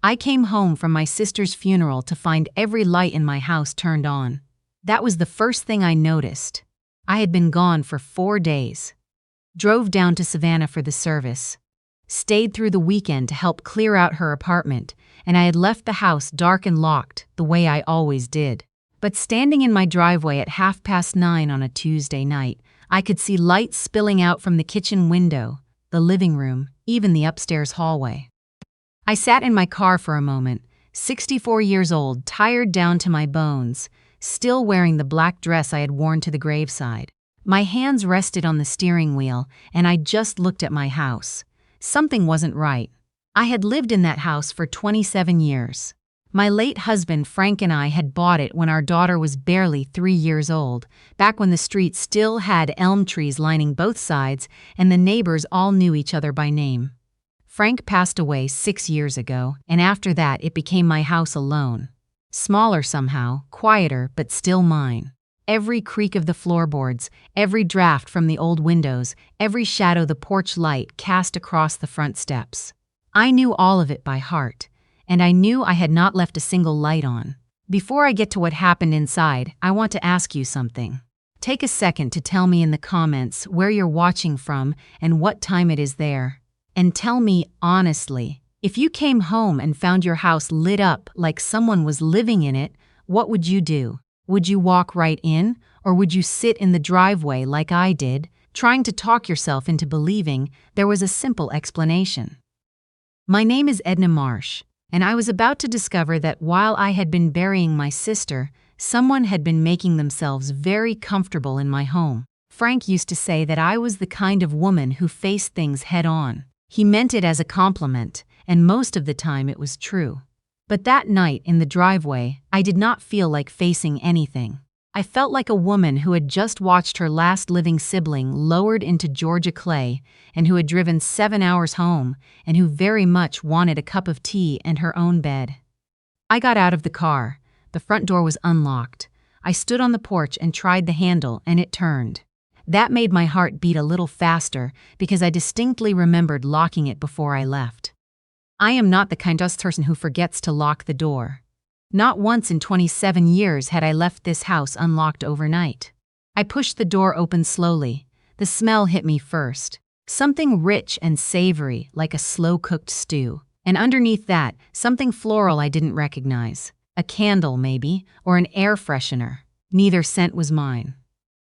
I came home from my sister's funeral to find every light in my house turned on. That was the first thing I noticed. I had been gone for 4 days. Drove down to Savannah for the service. Stayed through the weekend to help clear out her apartment, and I had left the house dark and locked, the way I always did. But standing in my driveway at 9:30 on a Tuesday night, I could see lights spilling out from the kitchen window, the living room, even the upstairs hallway. I sat in my car for a moment, 64 years old, tired down to my bones, still wearing the black dress I had worn to the graveside. My hands rested on the steering wheel, and I just looked at my house. Something wasn't right. I had lived in that house for 27 years. My late husband Frank and I had bought it when our daughter was barely 3 years old, back when the street still had elm trees lining both sides and the neighbors all knew each other by name. Frank passed away 6 years ago, and after that it became my house alone. Smaller somehow, quieter, but still mine. Every creak of the floorboards, every draft from the old windows, every shadow the porch light cast across the front steps. I knew all of it by heart, and I knew I had not left a single light on. Before I get to what happened inside, I want to ask you something. Take a second to tell me in the comments where you're watching from and what time it is there. And tell me honestly, if you came home and found your house lit up like someone was living in it, what would you do? Would you walk right in, or would you sit in the driveway like I did, trying to talk yourself into believing there was a simple explanation? My name is Edna Marsh, and I was about to discover that while I had been burying my sister, someone had been making themselves very comfortable in my home. Frank used to say that I was the kind of woman who faced things head-on. He meant it as a compliment, and most of the time it was true. But that night in the driveway, I did not feel like facing anything. I felt like a woman who had just watched her last living sibling lowered into Georgia clay and who had driven 7 hours home and who very much wanted a cup of tea and her own bed. I got out of the car. The front door was unlocked. I stood on the porch and tried the handle, and it turned. That made my heart beat a little faster because I distinctly remembered locking it before I left. I am not the kind of person who forgets to lock the door. Not once in 27 years had I left this house unlocked overnight. I pushed the door open slowly. The smell hit me first. Something rich and savory, like a slow-cooked stew. And underneath that, something floral I didn't recognize. A candle, maybe, or an air freshener. Neither scent was mine.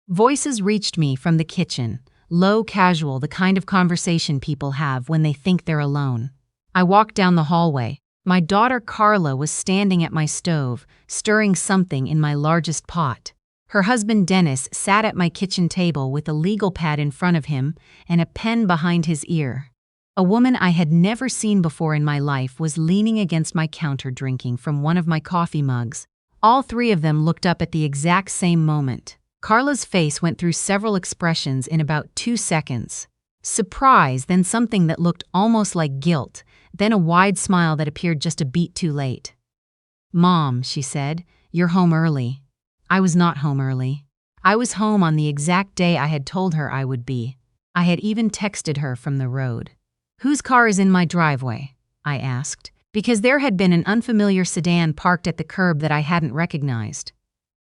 Voices reached me from the kitchen, low, casual, the kind of conversation people have when they think they're alone. I walked down the hallway. My daughter Carla was standing at my stove, stirring something in my largest pot. Her husband Dennis sat at my kitchen table with a legal pad in front of him and a pen behind his ear. A woman I had never seen before in my life was leaning against my counter drinking from one of my coffee mugs. All three of them looked up at the exact same moment. Carla's face went through several expressions in about 2 seconds. Surprise, then something that looked almost like guilt, then a wide smile that appeared just a beat too late. "Mom," she said, "you're home early." I was not home early. I was home on the exact day I had told her I would be. I had even texted her from the road. "Whose car is in my driveway?" I asked, because there had been an unfamiliar sedan parked at the curb that I hadn't recognized.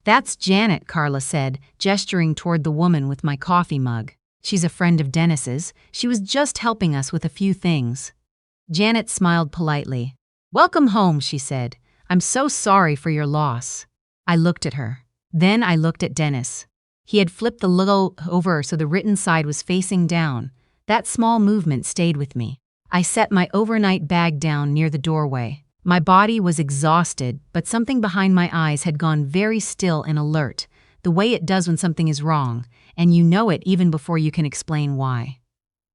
"That's Janet," Carla said, gesturing toward the woman with my coffee mug. "She's a friend of Dennis's. She was just helping us with a few things." Janet smiled politely. "Welcome home," she said. "I'm so sorry for your loss." I looked at her. Then I looked at Dennis. He had flipped the logo over so the written side was facing down. That small movement stayed with me. I set my overnight bag down near the doorway. My body was exhausted, but something behind my eyes had gone very still and alert, the way it does when something is wrong, and you know it even before you can explain why.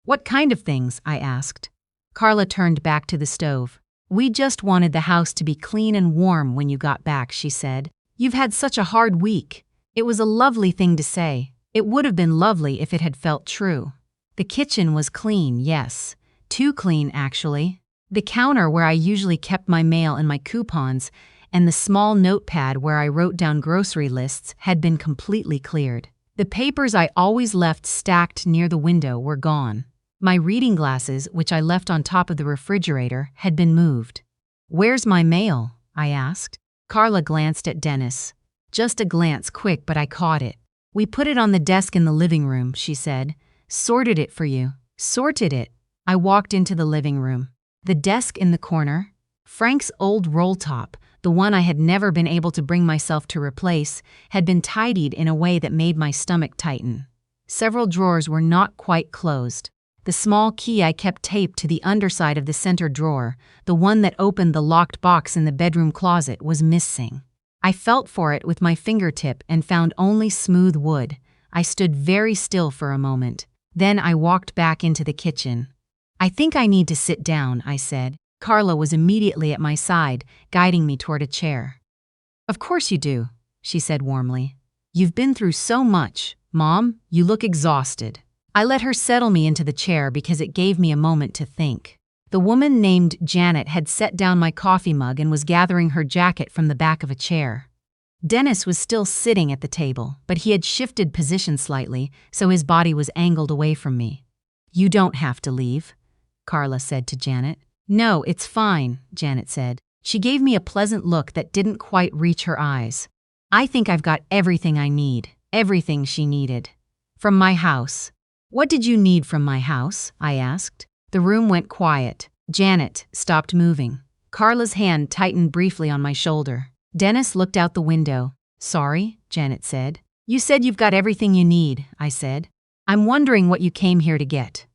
"What kind of things?" I asked. Carla turned back to the stove. "We just wanted the house to be clean and warm when you got back," she said. "You've had such a hard week." It was a lovely thing to say. It would have been lovely if it had felt true. The kitchen was clean, yes. Too clean, actually. The counter where I usually kept my mail and my coupons, and the small notepad where I wrote down grocery lists had been completely cleared. The papers I always left stacked near the window were gone. My reading glasses, which I left on top of the refrigerator, had been moved. "Where's my mail?" I asked. Carla glanced at Dennis. Just a glance, quick, but I caught it. "We put it on the desk in the living room," she said. "Sorted it for you." Sorted it. I walked into the living room. The desk in the corner, Frank's old roll top, the one I had never been able to bring myself to replace, had been tidied in a way that made my stomach tighten. Several drawers were not quite closed. The small key I kept taped to the underside of the center drawer, the one that opened the locked box in the bedroom closet, was missing. I felt for it with my fingertip and found only smooth wood. I stood very still for a moment. Then I walked back into the kitchen. "I think I need to sit down," I said. Carla was immediately at my side, guiding me toward a chair. "Of course you do," she said warmly. "You've been through so much. Mom, you look exhausted." I let her settle me into the chair because it gave me a moment to think. The woman named Janet had set down my coffee mug and was gathering her jacket from the back of a chair. Dennis was still sitting at the table, but he had shifted position slightly, so his body was angled away from me. "You don't have to leave," Carla said to Janet. "No, it's fine," Janet said. She gave me a pleasant look that didn't quite reach her eyes. "I think I've got everything I need," everything she needed. "From my house." "What did you need from my house?" I asked. The room went quiet. Janet stopped moving. Carla's hand tightened briefly on my shoulder. Dennis looked out the window. "Sorry," Janet said. "You said you've got everything you need," I said. "I'm wondering what you came here to get."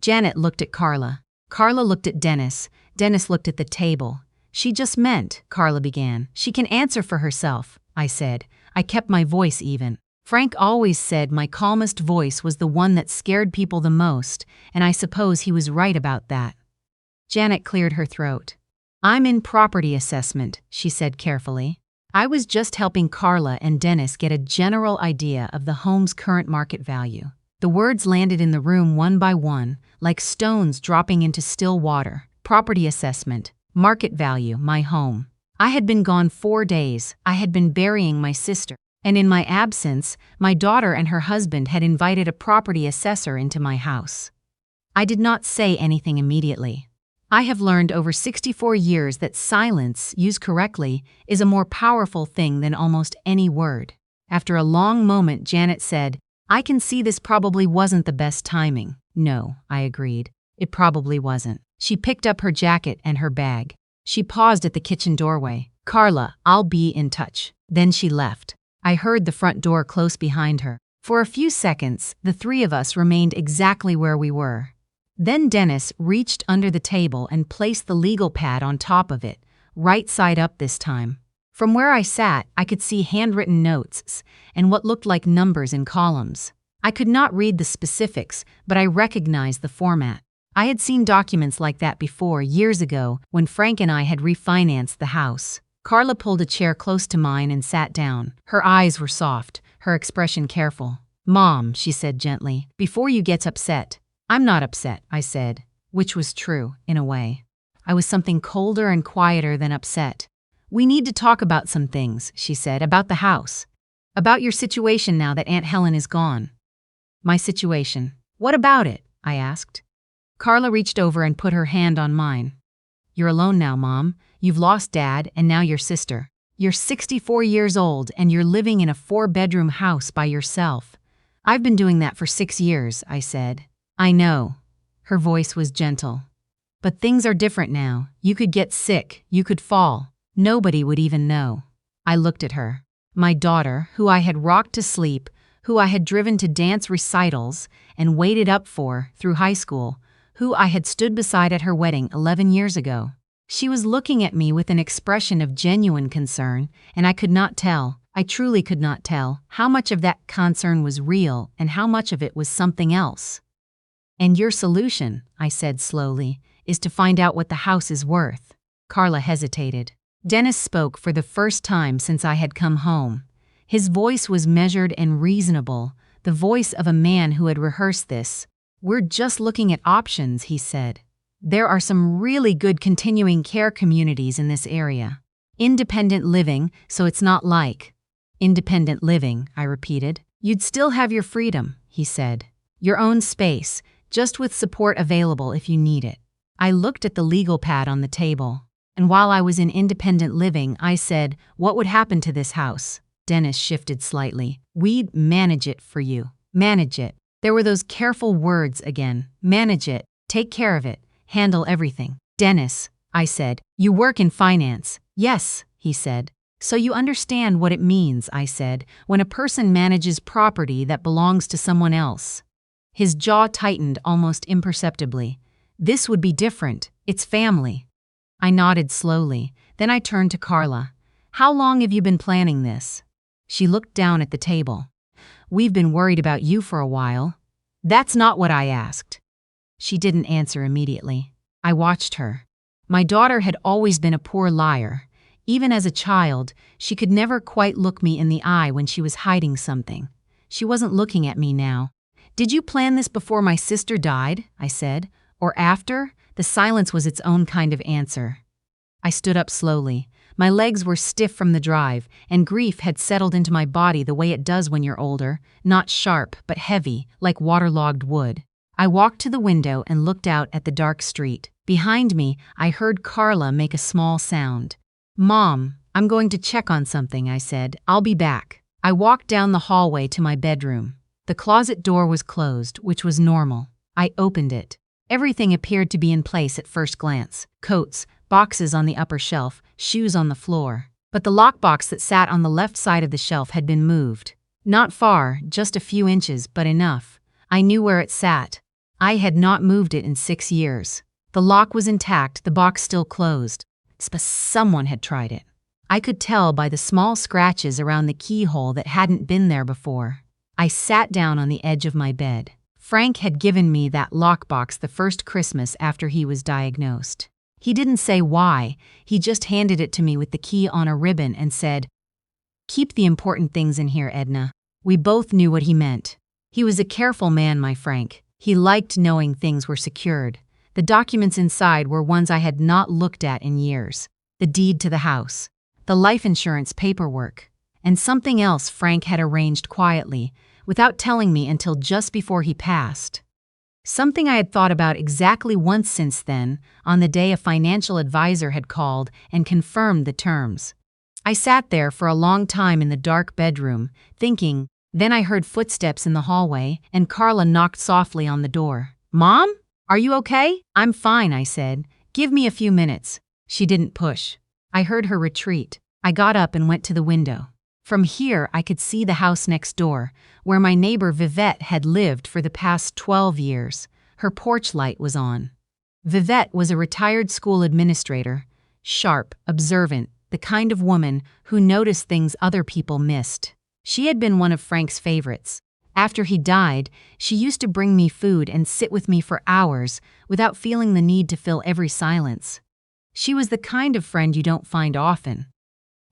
Janet looked at Carla. Carla looked at Dennis. Dennis looked at the table. "She just meant," Carla began. "She can answer for herself," I said. I kept my voice even. Frank always said my calmest voice was the one that scared people the most, and I suppose he was right about that. Janet cleared her throat. "I'm in property assessment," she said carefully. I was just helping Carla and Dennis get a general idea of the home's current market value. The words landed in the room one by one, like stones dropping into still water. Property assessment, market value, my home. I had been gone 4 days. I had been burying my sister. And in my absence, my daughter and her husband had invited a property assessor into my house. I did not say anything immediately. I have learned over 64 years that silence, used correctly, is a more powerful thing than almost any word. After a long moment, Janet said, "I can see this probably wasn't the best timing." "No," I agreed. "It probably wasn't." She picked up her jacket and her bag. She paused at the kitchen doorway. "Carla, I'll be in touch." Then she left. I heard the front door close behind her. For a few seconds, the three of us remained exactly where we were. Then Dennis reached under the table and placed the legal pad on top of it, right side up this time. From where I sat, I could see handwritten notes and what looked like numbers in columns. I could not read the specifics, but I recognized the format. I had seen documents like that before, years ago, when Frank and I had refinanced the house. Carla pulled a chair close to mine and sat down. Her eyes were soft, her expression careful. "Mom," she said gently, "before you get upset." "I'm not upset," I said, which was true, in a way. I was something colder and quieter than upset. "We need to talk about some things," she said, "about the house. About your situation now that Aunt Helen is gone." "My situation? What about it?" I asked. Carla reached over and put her hand on mine. "You're alone now, Mom. You've lost Dad and now your sister. You're 64 years old and you're living in a 4-bedroom house by yourself." "I've been doing that for 6 years," I said. "I know." Her voice was gentle. "But things are different now. You could get sick, you could fall. Nobody would even know." I looked at her. My daughter, who I had rocked to sleep, who I had driven to dance recitals and waited up for through high school, who I had stood beside at her wedding 11 years ago. She was looking at me with an expression of genuine concern, and I could not tell, I truly could not tell, how much of that concern was real and how much of it was something else. "And your solution," I said slowly, "is to find out what the house is worth." Carla hesitated. Dennis spoke for the first time since I had come home. His voice was measured and reasonable, the voice of a man who had rehearsed this. "We're just looking at options," he said. "There are some really good continuing care communities in this area. Independent living, so it's not like." "Independent living," I repeated. "You'd still have your freedom," he said. "Your own space, just with support available if you need it." I looked at the legal pad on the table. And while I was in independent living, I said, "What would happen to this house?" Dennis shifted slightly. "We'd manage it for you." Manage it. There were those careful words again. Manage it. Take care of it. Handle everything. "Dennis," I said, "you work in finance." "Yes," he said. "So you understand what it means," I said, "when a person manages property that belongs to someone else." His jaw tightened almost imperceptibly. "This would be different. It's family." I nodded slowly. Then I turned to Carla. "How long have you been planning this?" She looked down at the table. "We've been worried about you for a while." "That's not what I asked." She didn't answer immediately. I watched her. My daughter had always been a poor liar. Even as a child, she could never quite look me in the eye when she was hiding something. She wasn't looking at me now. "Did you plan this before my sister died?" I said. "Or after?" The silence was its own kind of answer. I stood up slowly. My legs were stiff from the drive, and grief had settled into my body the way it does when you're older, not sharp, but heavy, like waterlogged wood. I walked to the window and looked out at the dark street. Behind me, I heard Carla make a small sound. "Mom, I'm going to check on something," I said. "I'll be back." I walked down the hallway to my bedroom. The closet door was closed, which was normal. I opened it. Everything appeared to be in place at first glance. Coats, boxes on the upper shelf, shoes on the floor. But the lockbox that sat on the left side of the shelf had been moved. Not far, just a few inches, but enough. I knew where it sat. I had not moved it in 6 years. The lock was intact, the box still closed. But someone had tried it. I could tell by the small scratches around the keyhole that hadn't been there before. I sat down on the edge of my bed. Frank had given me that lockbox the first Christmas after he was diagnosed. He didn't say why, he just handed it to me with the key on a ribbon and said, "Keep the important things in here, Edna." We both knew what he meant. He was a careful man, my Frank. He liked knowing things were secured. The documents inside were ones I had not looked at in years. The deed to the house, the life insurance paperwork, and something else Frank had arranged quietly, without telling me until just before he passed. Something I had thought about exactly once since then, on the day a financial advisor had called and confirmed the terms. I sat there for a long time in the dark bedroom, thinking. Then I heard footsteps in the hallway, and Carla knocked softly on the door. "Mom? Are you okay?" "I'm fine," I said. "Give me a few minutes." She didn't push. I heard her retreat. I got up and went to the window. From here, I could see the house next door, where my neighbor Vivette had lived for the past 12 years. Her porch light was on. Vivette was a retired school administrator, sharp, observant, the kind of woman who noticed things other people missed. She had been one of Frank's favorites. After he died, she used to bring me food and sit with me for hours without feeling the need to fill every silence. She was the kind of friend you don't find often.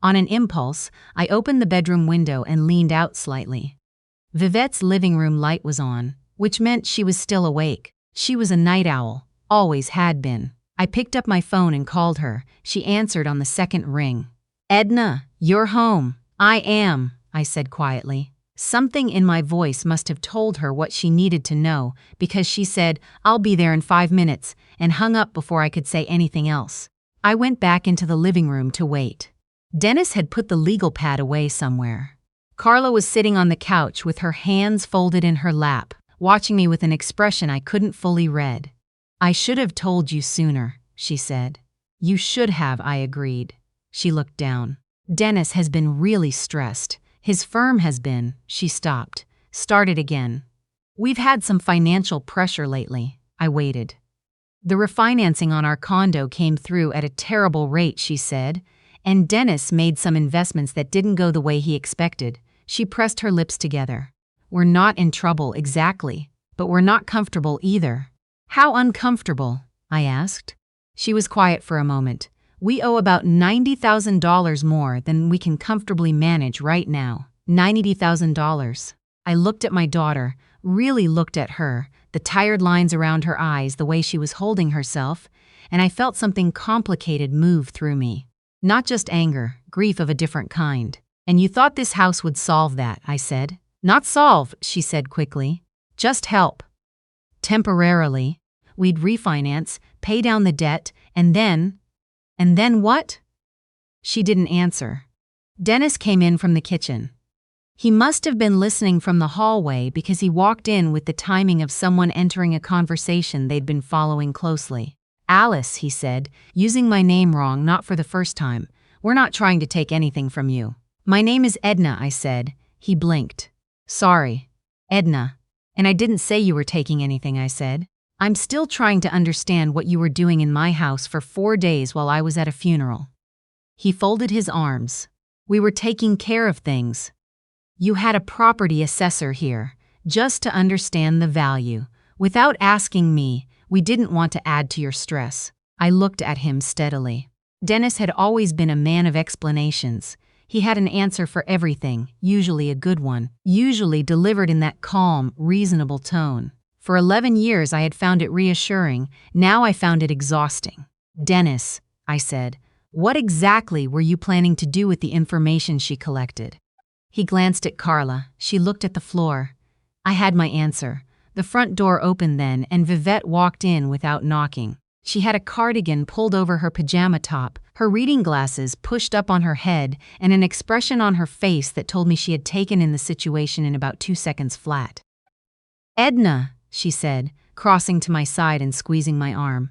On an impulse, I opened the bedroom window and leaned out slightly. Vivette's living room light was on, which meant she was still awake. She was a night owl, always had been. I picked up my phone and called her. She answered on the second ring. "Edna, you're home." "I am," I said quietly. Something in my voice must have told her what she needed to know, because she said, "I'll be there in 5 minutes," and hung up before I could say anything else. I went back into the living room to wait. Dennis had put the legal pad away somewhere. Carla was sitting on the couch with her hands folded in her lap, watching me with an expression I couldn't fully read. "I should have told you sooner," she said. "You should have," I agreed. She looked down. "Dennis has been really stressed. His firm has been." She stopped, started again. "We've had some financial pressure lately." I waited. "The refinancing on our condo came through at a terrible rate," she said, "and Dennis made some investments that didn't go the way he expected." She pressed her lips together. "We're not in trouble exactly, but we're not comfortable either." "How uncomfortable?" I asked. She was quiet for a moment. "We owe about $90,000 more than we can comfortably manage right now." $90,000. I looked at my daughter, really looked at her, the tired lines around her eyes, the way she was holding herself, and I felt something complicated move through me. Not just anger, grief of a different kind. "And you thought this house would solve that," I said. "Not solve," she said quickly. "Just help. Temporarily. We'd refinance, pay down the debt, and then..." And then what? She didn't answer. Dennis came in from the kitchen. He must have been listening from the hallway because he walked in with the timing of someone entering a conversation they'd been following closely. Alice, he said, using my name wrong, not for the first time. We're not trying to take anything from you. My name is Edna, I said. He blinked. Sorry. Edna. And I didn't say you were taking anything, I said. I'm still trying to understand what you were doing in my house for 4 days while I was at a funeral. He folded his arms. We were taking care of things. You had a property assessor here, just to understand the value. Without asking me, we didn't want to add to your stress. I looked at him steadily. Dennis had always been a man of explanations. He had an answer for everything, usually a good one, usually delivered in that calm, reasonable tone. For 11 years I had found it reassuring, now I found it exhausting. Dennis, I said, what exactly were you planning to do with the information she collected? He glanced at Carla. She looked at the floor. I had my answer. The front door opened then, and Vivette walked in without knocking. She had a cardigan pulled over her pajama top, her reading glasses pushed up on her head, and an expression on her face that told me she had taken in the situation in about 2 seconds flat. Edna, she said, crossing to my side and squeezing my arm.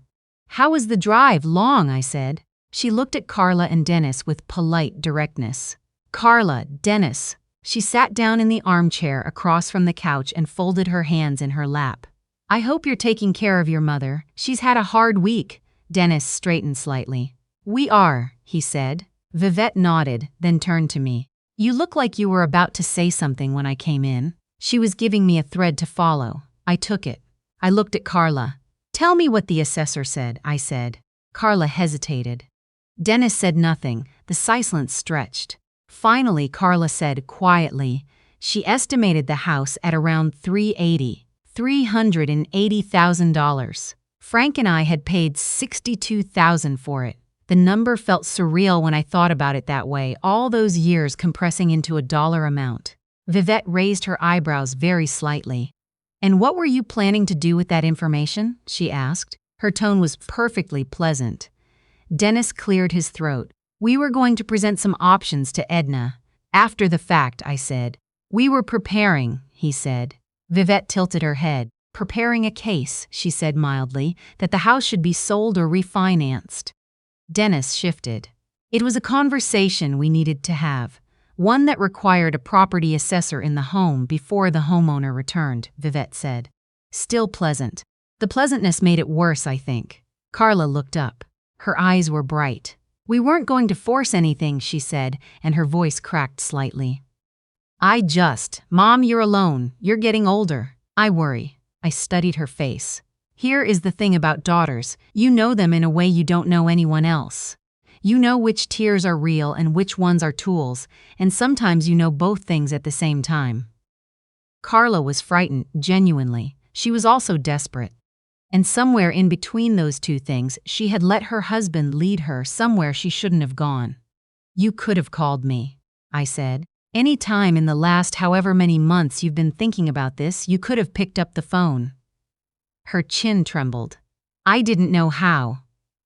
How was the drive? Long, I said. She looked at Carla and Dennis with polite directness. Carla, Dennis. She sat down in the armchair across from the couch and folded her hands in her lap. I hope you're taking care of your mother. She's had a hard week. Dennis straightened slightly. We are, he said. Vivette nodded, then turned to me. You look like you were about to say something when I came in. She was giving me a thread to follow. I took it. I looked at Carla. Tell me what the assessor said, I said. Carla hesitated. Dennis said nothing. The silence stretched. Finally, Carla said quietly, she estimated the house at around $380,000. Frank and I had paid $62,000 for it. The number felt surreal when I thought about it that way, all those years compressing into a dollar amount. Vivette raised her eyebrows very slightly. And what were you planning to do with that information? She asked. Her tone was perfectly pleasant. Dennis cleared his throat. We were going to present some options to Edna. After the fact, I said. We were preparing, he said. Vivette tilted her head. Preparing a case, she said mildly, that the house should be sold or refinanced. Dennis shifted. It was a conversation we needed to have. One that required a property assessor in the home before the homeowner returned, Vivette said. Still pleasant. The pleasantness made it worse, I think. Carla looked up. Her eyes were bright. We weren't going to force anything, she said, and her voice cracked slightly. Mom, you're alone. You're getting older. I worry. I studied her face. Here is the thing about daughters. You know them in a way you don't know anyone else. You know which tears are real and which ones are tools, and sometimes you know both things at the same time. Carla was frightened, genuinely. She was also desperate. And somewhere in between those two things, she had let her husband lead her somewhere she shouldn't have gone. You could have called me, I said. Any time in the last however many months you've been thinking about this, you could have picked up the phone. Her chin trembled. I didn't know how.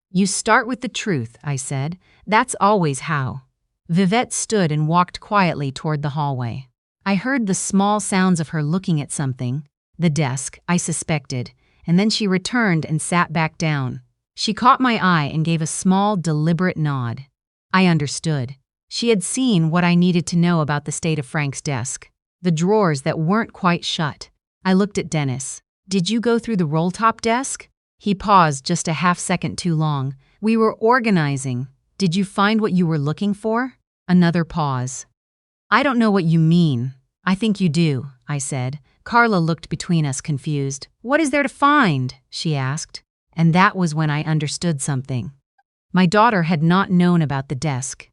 You start with the truth, I said. That's always how. Vivette stood and walked quietly toward the hallway. I heard the small sounds of her looking at something, the desk, I suspected, and then she returned and sat back down. She caught my eye and gave a small, deliberate nod. I understood. She had seen what I needed to know about the state of Frank's desk, the drawers that weren't quite shut. I looked at Dennis. Did you go through the roll-top desk? He paused just a half-second too long. We were organizing. Did you find what you were looking for? Another pause. I don't know what you mean. I think you do, I said. Carla looked between us confused. What is there to find? She asked. And that was when I understood something. My daughter had not known about the desk.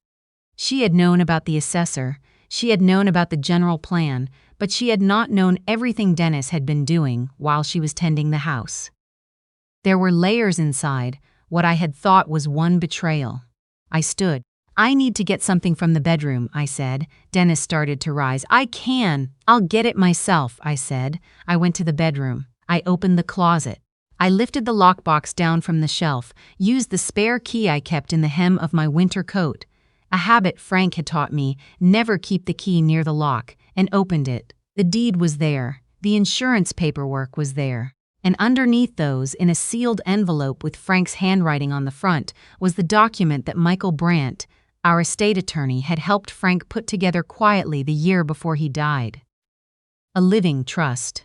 She had known about the assessor. She had known about the general plan, but she had not known everything Dennis had been doing while she was tending the house. There were layers inside, what I had thought was one betrayal. I stood. I need to get something from the bedroom, I said. Dennis started to rise. I'll get it myself, I said. I went to the bedroom. I opened the closet. I lifted the lockbox down from the shelf, used the spare key I kept in the hem of my winter coat, a habit Frank had taught me, never keep the key near the lock, and opened it. The deed was there, the insurance paperwork was there, and underneath those, in a sealed envelope with Frank's handwriting on the front, was the document that Michael Brandt, our estate attorney, had helped Frank put together quietly the year before he died. A living trust.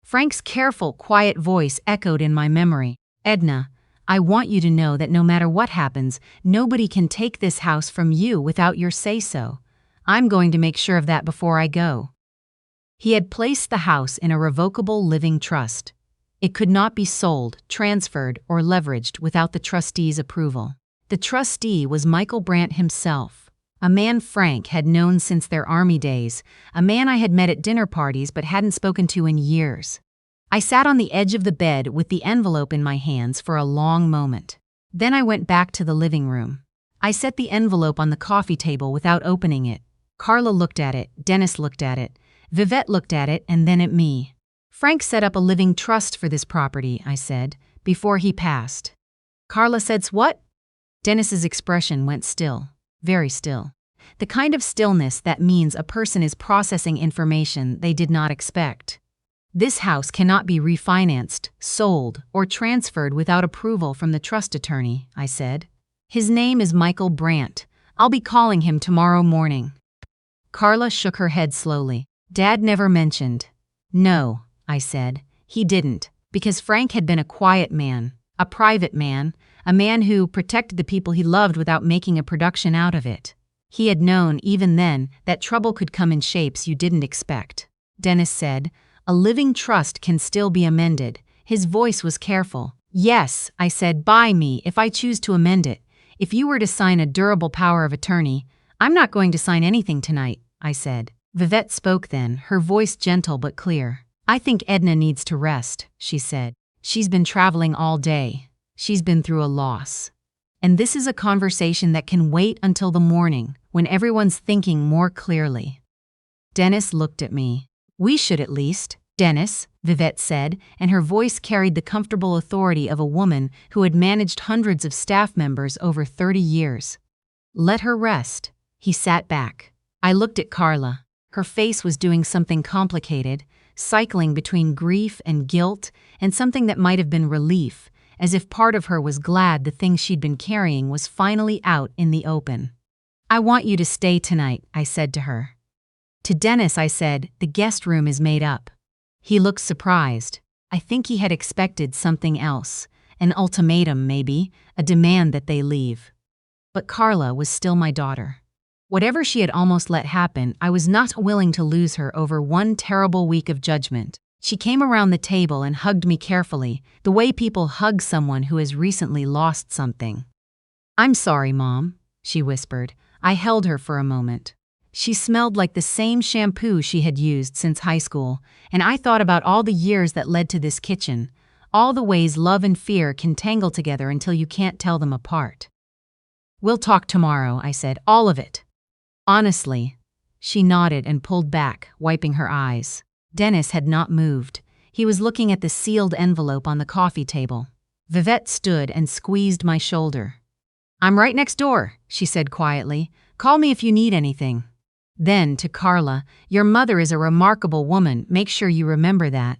Frank's careful, quiet voice echoed in my memory. Edna, I want you to know that no matter what happens, nobody can take this house from you without your say-so. I'm going to make sure of that before I go. He had placed the house in a revocable living trust. It could not be sold, transferred, or leveraged without the trustee's approval. The trustee was Michael Brandt himself, a man Frank had known since their army days, a man I had met at dinner parties but hadn't spoken to in years. I sat on the edge of the bed with the envelope in my hands for a long moment. Then I went back to the living room. I set the envelope on the coffee table without opening it. Carla looked at it, Dennis looked at it, Vivette looked at it, and then at me. Frank set up a living trust for this property, I said, before he passed. Carla said, "What?" Dennis's expression went still, very still. The kind of stillness that means a person is processing information they did not expect. This house cannot be refinanced, sold, or transferred without approval from the trust attorney, I said. His name is Michael Brandt. I'll be calling him tomorrow morning. Carla shook her head slowly. Dad never mentioned. No, I said. He didn't, because Frank had been a quiet man, a private man, a man who protected the people he loved without making a production out of it. He had known, even then, that trouble could come in shapes you didn't expect. Dennis said, "A living trust can still be amended." His voice was careful. "Yes," I said, "by me, if I choose to amend it. If you were to sign a durable power of attorney—" "I'm not going to sign anything tonight," I said. Vivette spoke then, her voice gentle but clear. "I think Edna needs to rest," she said. "She's been traveling all day. She's been through a loss. And this is a conversation that can wait until the morning, when everyone's thinking more clearly." Dennis looked at me. "We should at least." "Dennis," Vivette said, and her voice carried the comfortable authority of a woman who had managed hundreds of staff members over 30 years. "Let her rest." He sat back. I looked at Carla. Her face was doing something complicated, cycling between grief and guilt and something that might have been relief, as if part of her was glad the thing she'd been carrying was finally out in the open. "I want you to stay tonight," I said to her. To Dennis I said, "The guest room is made up." He looked surprised. I think he had expected something else, an ultimatum maybe, a demand that they leave. But Carla was still my daughter. Whatever she had almost let happen, I was not willing to lose her over one terrible week of judgment. She came around the table and hugged me carefully, the way people hug someone who has recently lost something. "I'm sorry, Mom," she whispered. I held her for a moment. She smelled like the same shampoo she had used since high school, and I thought about all the years that led to this kitchen, all the ways love and fear can tangle together until you can't tell them apart. "We'll talk tomorrow," I said, "all of it." "Honestly." She nodded and pulled back, wiping her eyes. Dennis had not moved. He was looking at the sealed envelope on the coffee table. Vivette stood and squeezed my shoulder. "I'm right next door," she said quietly. "Call me if you need anything." Then, to Carla, "Your mother is a remarkable woman, make sure you remember that."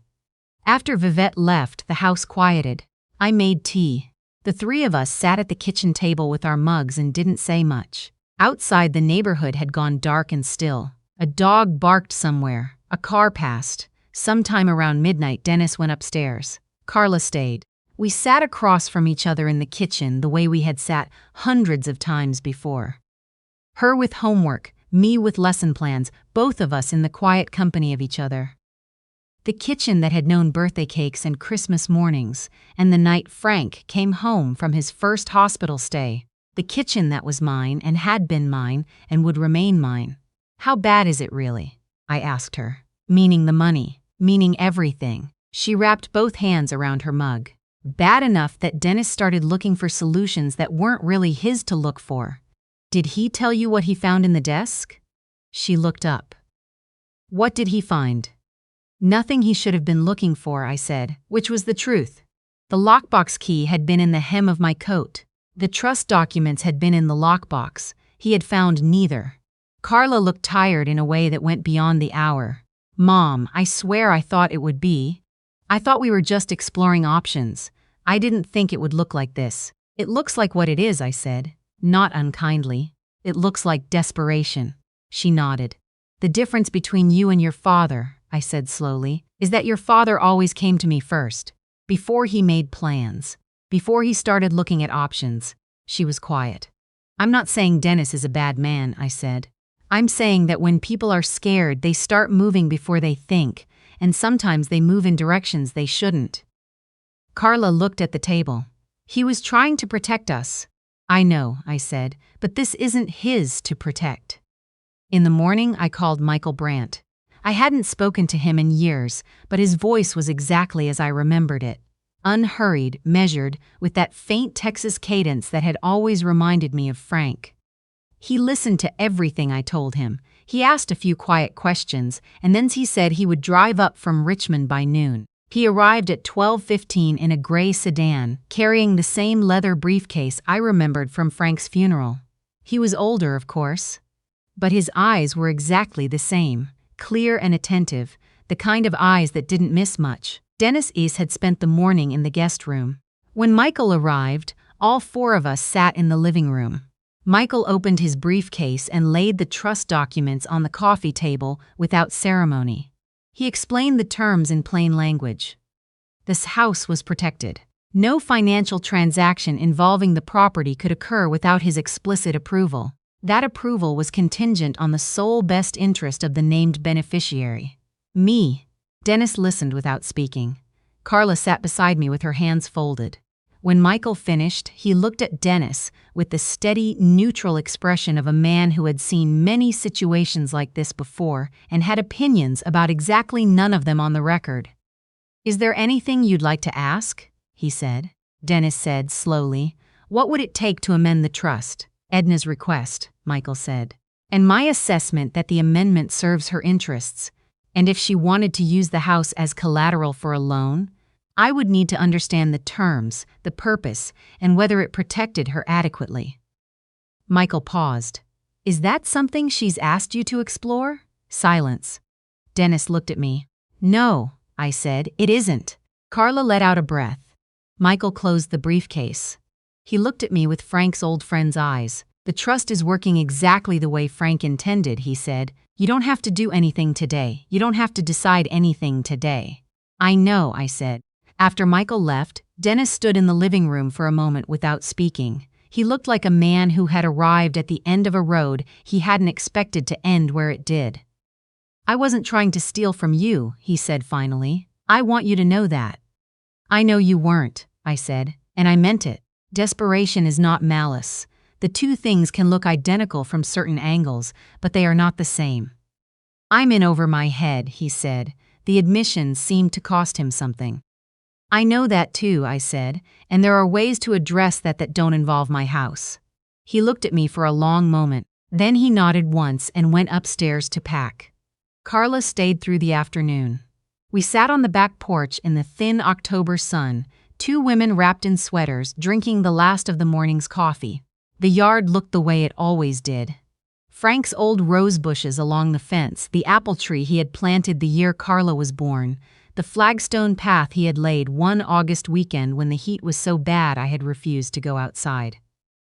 After Vivette left, the house quieted. I made tea. The three of us sat at the kitchen table with our mugs and didn't say much. Outside, the neighborhood had gone dark and still. A dog barked somewhere. A car passed. Sometime around midnight, Dennis went upstairs. Carla stayed. We sat across from each other in the kitchen the way we had sat hundreds of times before. Her with homework, me with lesson plans, both of us in the quiet company of each other. The kitchen that had known birthday cakes and Christmas mornings, and the night Frank came home from his first hospital stay. The kitchen that was mine and had been mine and would remain mine. "How bad is it really?" I asked her. "Meaning the money, meaning everything." She wrapped both hands around her mug. "Bad enough that Dennis started looking for solutions that weren't really his to look for." "Did he tell you what he found in the desk?" She looked up. "What did he find?" "Nothing he should have been looking for," I said, which was the truth. The lockbox key had been in the hem of my coat. The trust documents had been in the lockbox. He had found neither. Carla looked tired in a way that went beyond the hour. Mom, I swear I thought it would be. I thought we were just exploring options. I didn't think it would look like this. It looks like what it is, I said, not unkindly. It looks like desperation. She nodded. The difference between you and your father, I said slowly, is that your father always came to me first, before he made plans, before he started looking at options. She was quiet. I'm not saying Dennis is a bad man, I said. I'm saying that when people are scared, they start moving before they think, and sometimes they move in directions they shouldn't. Carla looked at the table. He was trying to protect us. I know, I said, but this isn't his to protect. In the morning, I called Michael Brandt. I hadn't spoken to him in years, but his voice was exactly as I remembered it. Unhurried, measured, with that faint Texas cadence that had always reminded me of Frank. He listened to everything I told him. He asked a few quiet questions, and then he said he would drive up from Richmond by noon. He arrived at 12:15 in a gray sedan, carrying the same leather briefcase I remembered from Frank's funeral. He was older, of course, but his eyes were exactly the same, clear and attentive, the kind of eyes that didn't miss much. Dennis East had spent the morning in the guest room. When Michael arrived, all four of us sat in the living room. Michael opened his briefcase and laid the trust documents on the coffee table without ceremony. He explained the terms in plain language. This house was protected. No financial transaction involving the property could occur without his explicit approval. That approval was contingent on the sole best interest of the named beneficiary. Me. Dennis listened without speaking. Carla sat beside me with her hands folded. When Michael finished, he looked at Dennis with the steady, neutral expression of a man who had seen many situations like this before and had opinions about exactly none of them on the record. "Is there anything you'd like to ask?" he said. Dennis said slowly, "What would it take to amend the trust?" "Edna's request," Michael said. "And my assessment that the amendment serves her interests. And if she wanted to use the house as collateral for a loan, I would need to understand the terms, the purpose, and whether it protected her adequately." Michael paused. "Is that something she's asked you to explore?" Silence. Dennis looked at me. "No," I said, "it isn't." Carla let out a breath. Michael closed the briefcase. He looked at me with Frank's old friend's eyes. "The trust is working exactly the way Frank intended," he said. "You don't have to do anything today. You don't have to decide anything today." "I know," I said. After Michael left, Dennis stood in the living room for a moment without speaking. He looked like a man who had arrived at the end of a road he hadn't expected to end where it did. "I wasn't trying to steal from you," he said finally. "I want you to know that." "I know you weren't," I said, and I meant it. Desperation is not malice. The two things can look identical from certain angles, but they are not the same. "I'm in over my head," he said. The admission seemed to cost him something. "I know that too," I said, "and there are ways to address that don't involve my house." He looked at me for a long moment. Then he nodded once and went upstairs to pack. Carla stayed through the afternoon. We sat on the back porch in the thin October sun, two women wrapped in sweaters, drinking the last of the morning's coffee. The yard looked the way it always did. Frank's old rose bushes along the fence, the apple tree he had planted the year Carla was born, the flagstone path he had laid one August weekend when the heat was so bad I had refused to go outside.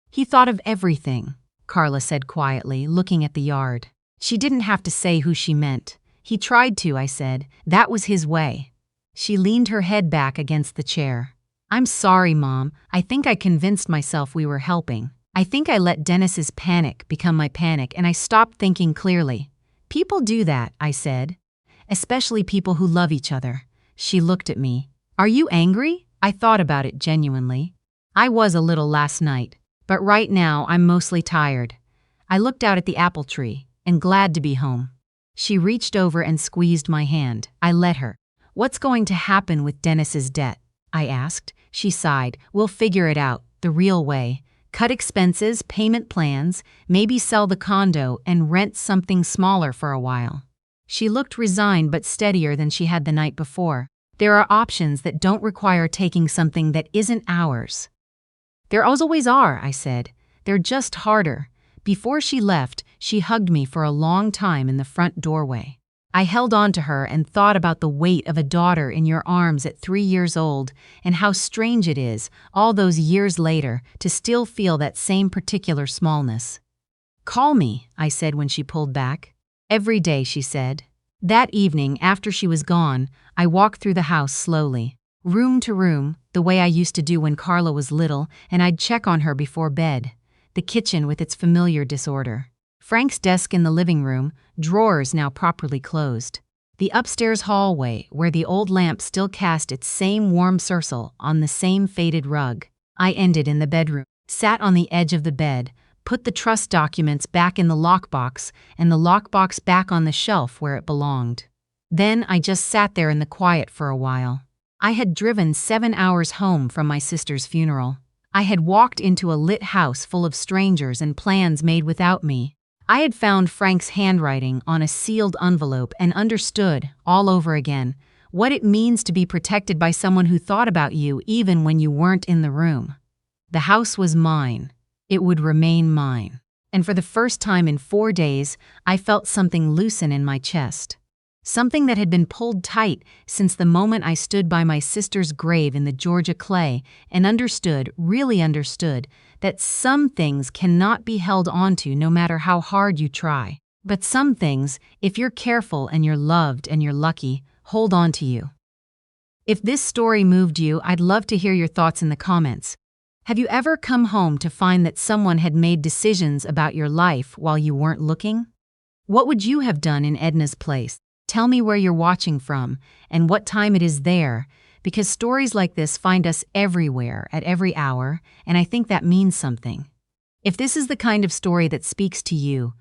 "He thought of everything," Carla said quietly, looking at the yard. She didn't have to say who she meant. "He tried to," I said. "That was his way." She leaned her head back against the chair. "I'm sorry, Mom. I think I convinced myself we were helping. I think I let Dennis's panic become my panic and I stopped thinking clearly." "People do that," I said. "Especially people who love each other." She looked at me. "Are you angry?" I thought about it genuinely. I was a little last night, but right now I'm mostly tired. I looked out at the apple tree and glad to be home. She reached over and squeezed my hand. I let her. "What's going to happen with Dennis's debt?" I asked. She sighed. "We'll figure it out, the real way. Cut expenses, payment plans, maybe sell the condo and rent something smaller for a while." She looked resigned but steadier than she had the night before. There are options that don't require taking something that isn't ours. There always are, I said. They're just harder. Before she left, she hugged me for a long time in the front doorway. I held on to her and thought about the weight of a daughter in your arms at 3 years old and how strange it is, all those years later, to still feel that same particular smallness. Call me, I said when she pulled back. Every day, she said. That evening, after she was gone, I walked through the house slowly, room to room, the way I used to do when Carla was little, and I'd check on her before bed. The kitchen with its familiar disorder. Frank's desk in the living room, drawers now properly closed. The upstairs hallway, where the old lamp still cast its same warm circle on the same faded rug. I ended in the bedroom, sat on the edge of the bed, put the trust documents back in the lockbox, and the lockbox back on the shelf where it belonged. Then I just sat there in the quiet for a while. I had driven 7 hours home from my sister's funeral. I had walked into a lit house full of strangers and plans made without me. I had found Frank's handwriting on a sealed envelope and understood, all over again, what it means to be protected by someone who thought about you even when you weren't in the room. The house was mine. It would remain mine. And for the first time in 4 days, I felt something loosen in my chest. Something that had been pulled tight since the moment I stood by my sister's grave in the Georgia clay and understood, really understood, that some things cannot be held onto no matter how hard you try. But some things, if you're careful and you're loved and you're lucky, hold on to you. If this story moved you, I'd love to hear your thoughts in the comments. Have you ever come home to find that someone had made decisions about your life while you weren't looking? What would you have done in Edna's place? Tell me where you're watching from and what time it is there, because stories like this find us everywhere at every hour, and I think that means something. If this is the kind of story that speaks to you,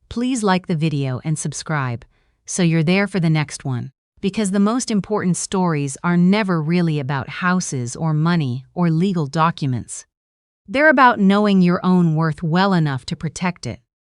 please like the video and subscribe so you're there for the next one, because the most important stories are never really about houses or money or legal documents. They're about knowing your own worth well enough to protect it.